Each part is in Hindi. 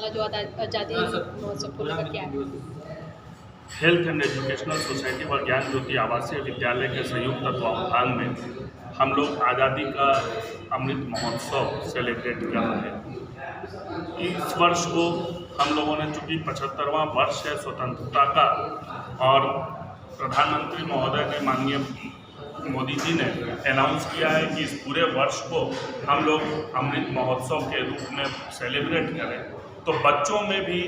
का जो आज़ादी महोत्सव को लेकर क्या है? हेल्थ एंड एजुकेशनल सोसाइटी व ज्ञान ज्योति आवासीय विद्यालय के संयुक्त तत्वावधान में हम लोग आज़ादी का अमृत महोत्सव सेलिब्रेट कर रहे हैं। इस वर्ष को हम लोगों ने चूँकि 75वां वर्ष है स्वतंत्रता का, और प्रधानमंत्री महोदय ने, माननीय मोदी जी ने अनाउंस किया है कि इस पूरे वर्ष को हम लोग अमृत महोत्सव के रूप में सेलिब्रेट करें, तो बच्चों में भी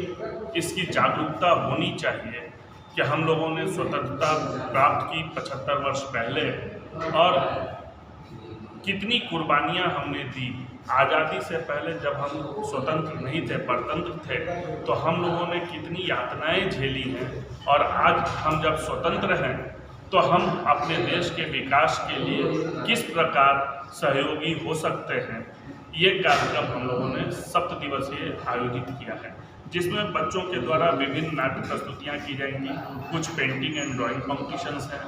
इसकी जागरूकता होनी चाहिए कि हम लोगों ने स्वतंत्रता प्राप्त की 75 वर्ष पहले, और कितनी कुर्बानियां हमने दी। आज़ादी से पहले जब हम स्वतंत्र नहीं थे, परतंत्र थे, तो हम लोगों ने कितनी यातनाएं झेली हैं, और आज हम जब स्वतंत्र हैं तो हम अपने देश के विकास के लिए किस प्रकार सहयोगी हो सकते हैं। ये कार्यक्रम हम लोगों ने 7 दिवसीय आयोजित किया है, जिसमें बच्चों के द्वारा विभिन्न नाट्य प्रस्तुतियाँ की जाएंगी, कुछ पेंटिंग एंड ड्राइंग कॉम्पिटिशन्स हैं,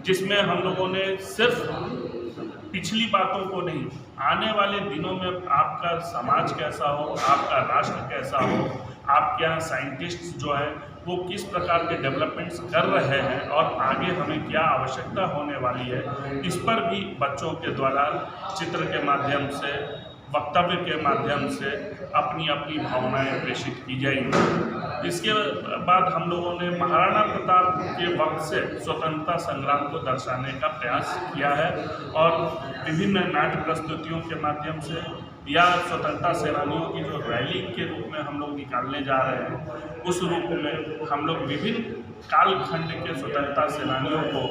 जिसमें हम लोगों ने सिर्फ पिछली बातों को नहीं, आने वाले दिनों में आपका समाज कैसा हो, आपका राष्ट्र कैसा हो, आपके यहाँ साइंटिस्ट्स जो है वो किस प्रकार के डेवलपमेंट्स कर रहे हैं, और आगे हमें क्या आवश्यकता होने वाली है, इस पर भी बच्चों के द्वारा चित्र के माध्यम से, वक्तव्य के माध्यम से अपनी अपनी भावनाएं प्रेषित की जाएंगी। इसके बाद हम लोगों ने महाराणा प्रताप के वक्त से स्वतंत्रता संग्राम को दर्शाने का प्रयास किया है, और विभिन्न नाट्य प्रस्तुतियों के माध्यम से या स्वतंत्रता सेनानियों की जो रैली के रूप में हम लोग निकालने जा रहे हैं, उस रूप में हम लोग विभिन्न कालखंड के स्वतंत्रता सेनानियों को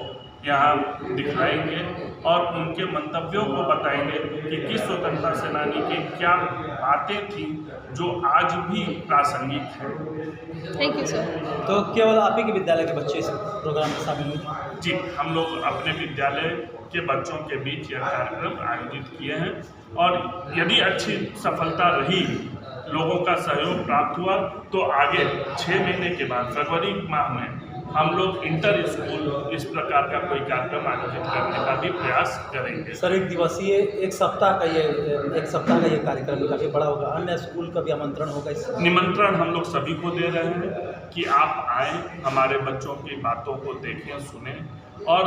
यहाँ दिखाएंगे और उनके मंतव्यों को बताएंगे कि किस स्वतंत्रता सेनानी की क्या बातें थी जो आज भी प्रासंगिक हैं। Thank you sir. तो केवल आप ही के विद्यालय के बच्चे इस प्रोग्राम में शामिल हुए? जी, हम लोग अपने विद्यालय के बच्चों के बीच यह कार्यक्रम आयोजित किए हैं, और यदि अच्छी सफलता रही, लोगों का सहयोग प्राप्त हुआ, तो आगे 6 महीने के बाद फरवरी माह में हम लोग इंटर स्कूल इस प्रकार का कोई कार्यक्रम आयोजित करने का भी प्रयास करेंगे। सर, एक सप्ताह का ये कार्यक्रम काफ़ी बड़ा होगा, अन्य स्कूल का भी आमंत्रण होगा? इस निमंत्रण हम लोग सभी को दे रहे हैं कि आप आएँ, हमारे बच्चों की बातों को देखें, सुनें, और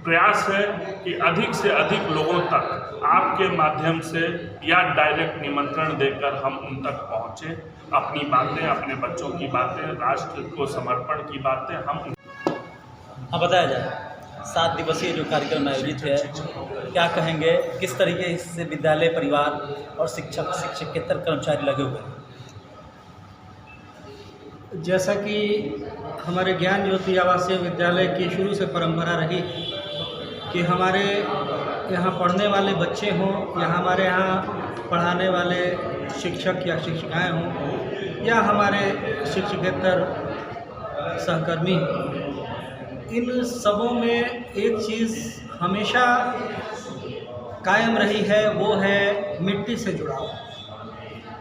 प्रयास है कि अधिक से अधिक लोगों तक आपके माध्यम से या डायरेक्ट निमंत्रण देकर हम उन तक पहुँचें, अपनी बातें, अपने बच्चों की बातें, राष्ट्र को समर्पण की बातें हम। हाँ, बताया जाए 7 दिवसीय जो कार्यक्रम आयोजित है, क्या कहेंगे, किस तरीके से विद्यालय, परिवार और शिक्षक, शिक्षकेतर कर्मचारी लगे हुए हैं? जैसा कि हमारे ज्ञान ज्योति आवासीय विद्यालय की शुरू से परंपरा रही कि हमारे यहाँ पढ़ने वाले बच्चे हों, या हमारे यहाँ पढ़ाने वाले शिक्षक या शिक्षिकाएं हों, या हमारे शिक्षकेतर सहकर्मी हों, इन सबों में एक चीज़ हमेशा कायम रही है, वो है मिट्टी से जुड़ाव।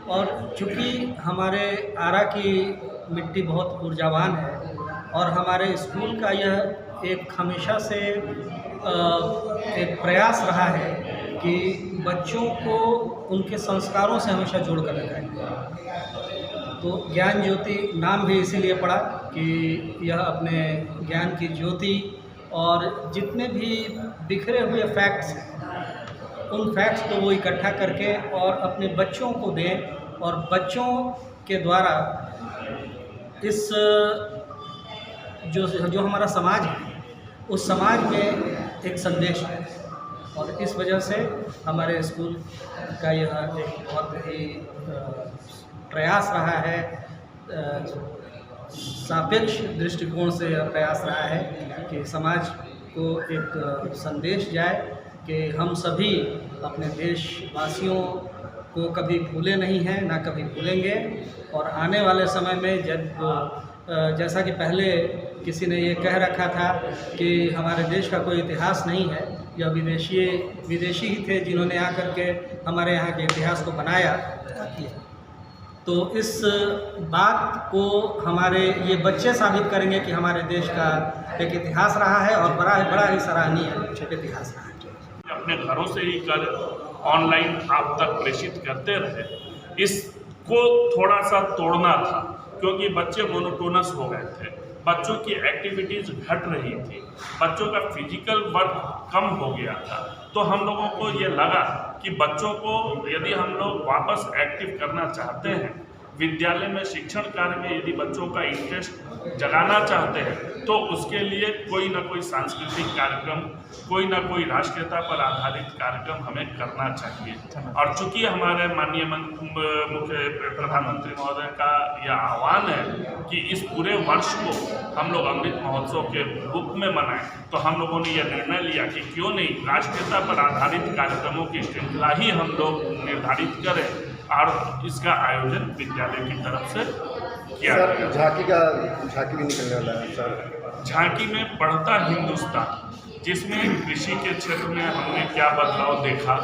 और चूँकि हमारे आरा की मिट्टी बहुत ऊर्जावान है, और हमारे स्कूल का यह एक हमेशा से एक प्रयास रहा है कि बच्चों को उनके संस्कारों से हमेशा जोड़ कर रखा है। तो ज्ञान ज्योति नाम भी इसीलिए पड़ा कि यह अपने ज्ञान की ज्योति, और जितने भी बिखरे हुए फैक्ट्स हैं, उन फैक्ट्स को वो इकट्ठा करके और अपने बच्चों को दें, और बच्चों के द्वारा इस जो हमारा समाज है, उस समाज में एक संदेश है। और इस वजह से हमारे स्कूल का यह एक बहुत ही प्रयास रहा है, सापेक्ष दृष्टिकोण से यह प्रयास रहा है कि समाज को एक संदेश जाए कि हम सभी अपने देशवासियों को कभी भूले नहीं हैं, ना कभी भूलेंगे। और आने वाले समय में जब जैसा कि पहले किसी ने ये कह रखा था कि हमारे देश का कोई इतिहास नहीं है, या विदेशी ही थे जिन्होंने आकर के हमारे यहाँ के इतिहास को बनाया, तो इस बात को हमारे ये बच्चे साबित करेंगे कि हमारे देश का एक इतिहास रहा है, और बड़ा ही सराहनीय इतिहास रहा है। अपने घरों से ही कर ऑनलाइन आप तक प्रेषित करते रहे। इस को थोड़ा सा तोड़ना था, क्योंकि बच्चे मोनोटोनस हो गए थे, बच्चों की एक्टिविटीज़ घट रही थी, बच्चों का फिजिकल वर्क कम हो गया था। तो हम लोगों को ये लगा कि बच्चों को यदि हम लोग वापस एक्टिव करना चाहते हैं, विद्यालय में शिक्षण कार्य में यदि बच्चों का इंटरेस्ट जगाना चाहते हैं, तो उसके लिए कोई ना कोई सांस्कृतिक कार्यक्रम, कोई ना कोई राष्ट्रीयता पर आधारित कार्यक्रम हमें करना चाहिए। और चूंकि हमारे माननीय मुख्य प्रधानमंत्री महोदय का यह आह्वान है कि इस पूरे वर्ष को हम लोग अमृत महोत्सव के रूप में मनाएं, तो हम लोगों ने यह निर्णय लिया कि क्यों नहीं राष्ट्रीयता पर आधारित कार्यक्रमों की श्रृंखला ही हम लोग निर्धारित करें और इसका आयोजन विद्यालय की तरफ से किया गया। झांकी भी निकलने वाला है सर। झांकी में बढ़ता हिंदुस्तान, जिसमें कृषि के क्षेत्र में हमने क्या बदलाव देखा।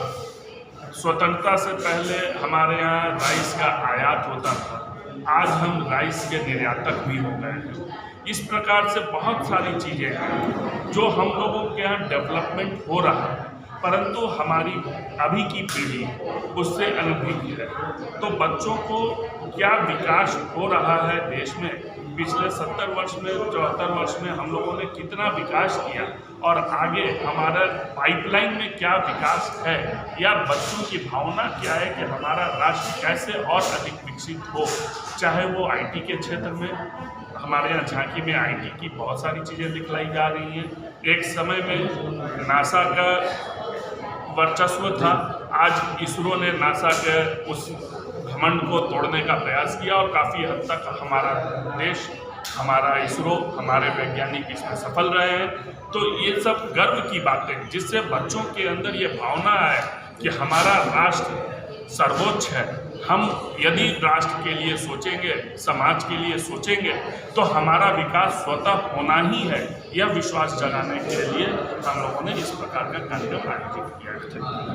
स्वतंत्रता से पहले हमारे यहाँ राइस का आयात होता था, आज हम राइस के निर्यातक भी हो गए हैं। इस प्रकार से बहुत सारी चीज़ें हैं जो हम लोगों के यहाँ डेवलपमेंट हो रहा है, परंतु हमारी अभी की पीढ़ी उससे अनभिज्ञ है। तो बच्चों को क्या विकास हो रहा है देश में, पिछले 70 वर्ष में 74 वर्ष में हम लोगों ने कितना विकास किया और आगे हमारा पाइपलाइन में क्या विकास है, या बच्चों की भावना क्या है कि हमारा राष्ट्र कैसे और अधिक विकसित हो। चाहे वो आईटी के क्षेत्र में, हमारे यहाँ झांकी में आईटी की बहुत सारी चीज़ें दिखलाई जा रही हैं। एक समय में नासा का वर्चस्व था, आज इसरो ने नासा के उस घमंड को तोड़ने का प्रयास किया और काफ़ी हद तक हमारा देश, हमारा इसरो, हमारे वैज्ञानिक इसमें सफल रहे हैं। तो ये सब गर्व की बातें, जिससे बच्चों के अंदर ये भावना है कि हमारा राष्ट्र सर्वोच्च है। हम यदि राष्ट्र के लिए सोचेंगे, समाज के लिए सोचेंगे, तो हमारा विकास स्वतः होना ही है। यह विश्वास जगाने के लिए हम लोगों ने इस प्रकार का कार्यक्रम आयोजित किया है।